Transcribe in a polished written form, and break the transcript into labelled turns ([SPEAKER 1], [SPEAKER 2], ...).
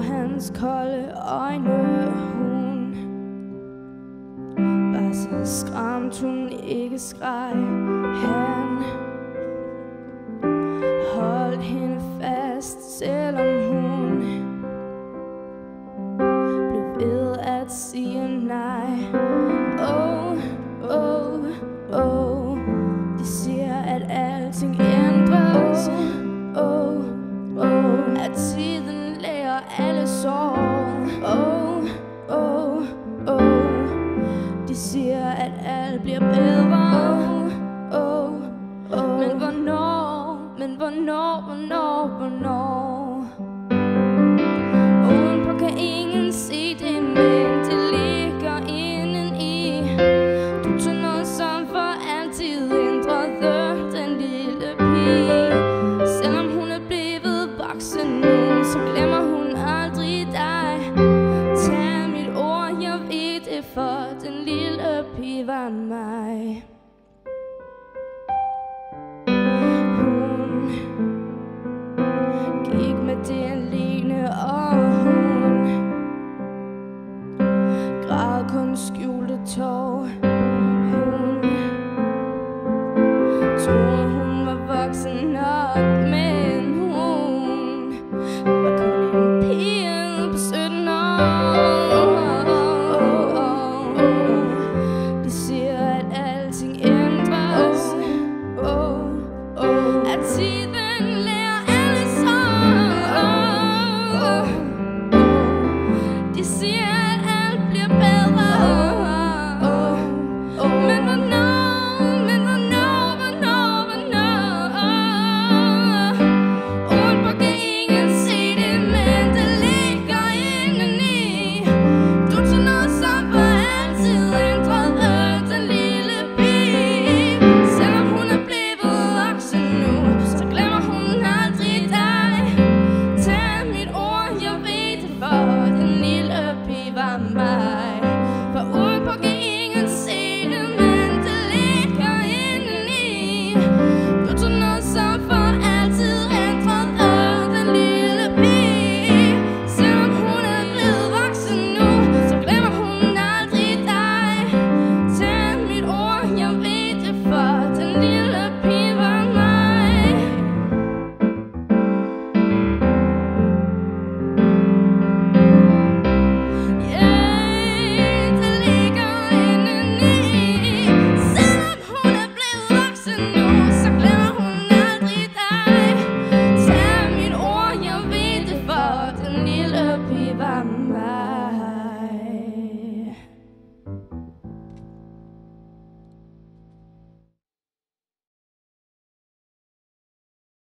[SPEAKER 1] hans kolde øjne. Hun var så skræmt, hun ikke skreg. Han holdt hende fast, selvom hun blev ved at sige nej. Oh, oh, oh. De siger, at alting ændres. Oh, oh. At tiden læger alle sår. Oh, oh, oh. De siger, at alt bliver bedre. Oh, oh, oh. Men hvornår?